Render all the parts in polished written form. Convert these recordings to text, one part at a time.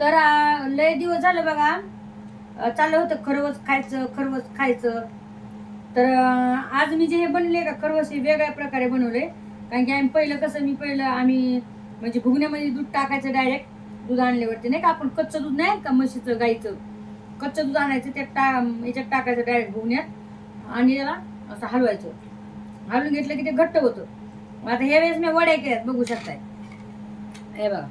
तर लय दिवस झालं बघा, चाललं होतं खरवस खायचं. तर आज मी जे हे बनले का खरवस हे वेगळ्या प्रकारे बनवले. कारण की आम्ही म्हणजे घुगण्यामध्ये दूध टाकायचं, डायरेक्ट दूध आणल्यावरती नाही का, आपण कच्चं दूध नाही का म्हशीचं गाईचं, कच्चं दूध आणायचं याच्यात टाकायचं डायरेक्ट घुगण्यात आणि त्याला असं हलवून घेतलं की ते घट्ट होतं. आता ह्या वेळेस मी वड्या केल्यात, बघू शकताय. हे बघा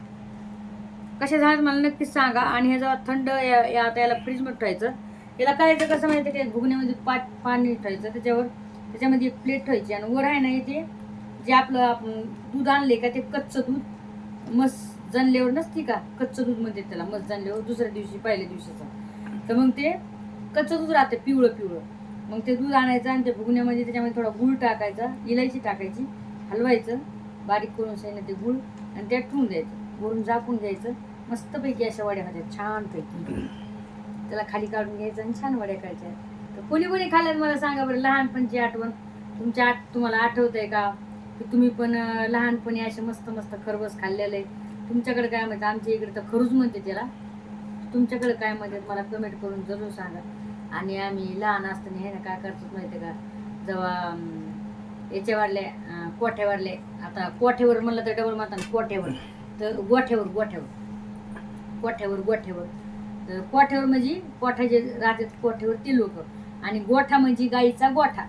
कशा झालं मला नक्कीच सांगा. आणि हे जेव्हा थंड आता याला फ्रीजमध्ये ठेवायचं. याला करायचं कसं माहिती की घुगण्यामध्ये पाणी ठेवायचं, त्याच्यामध्ये एक प्लेट ठेवायची आणि वर आहे ना इथे जे आपण दूध आणले का ते कच्चं दूध मस्त जनल्यावर नसती का, कच्चं दूध म्हणते त्याला, मस्त जनल्यावर दुसऱ्या दिवशी पहिल्या दिवशीचं. तर मग ते कच्चं दूध राहतं पिवळं. मग ते दूध आणायचं आणि ते घुगण्यामध्ये त्याच्यामध्ये थोडा गूळ टाकायचा, इलायची टाकायची, हलवायचं बारीक करून सैन्य ते गूळ आणि त्यात ठेवून द्यायचं, वरून झाकून घ्यायचं. मस्तपैकी अशा वड्या होत्या छानपैकी. त्याला खाली काढून घ्यायचं आणि छान वड्या करायच्या. तर कोणी खाल्ल्यात मला सांगा बरं, लहानपणची आठवण तुम्हाला आठवतंय का, की तुम्ही पण लहानपणी असे मस्त खरबस खाल्लेले. तुमच्याकडे काय म्हणतात, आमच्या इकडे तर खरूज म्हणते त्याला, तुमच्याकडे काय म्हणतात मला कमेंट करून जरूर सांगा. आणि आम्ही लहान असताना हे ना काय करतो माहिती का, जेव्हा याच्यावरले कोठ्यावरले, आता कोठ्यावर म्हणलं तर डबल म्हणतात कोठ्यावर, तर गोठ्यावर तर कोठ्यावर म्हणजे कोठा जे राहतात कोठ्यावर ते लोक, आणि गोठा म्हणजे गाईचा गोठा.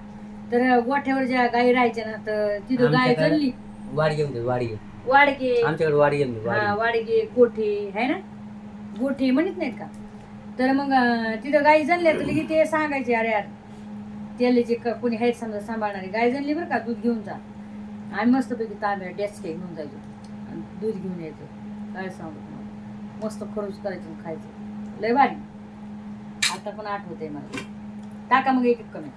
तर गोठ्यावर ज्या गाई राहायच्या ना, तर तिथं गाय जणली वाडगे, वाडगे कोठे आहे ना, गोठे म्हणत नाहीत का. तर मग तिथं गाई जणल्या तर लगे ते सांगायचे, अरे यार त्याला जे कोणी आहेत समजा सांभाळणारी, गाय जणली बरं का, दूध घेऊन जा. आम्ही मस्तपैकी तांब्या डेस्के घेऊन जायचो आणि दूध घेऊन यायचो. काय सांगू तुम्हाला, मस्त खरूच करायचं खायचं, लय भारी. आता पण आठवतंय मला. टाका मग एक कमेंट.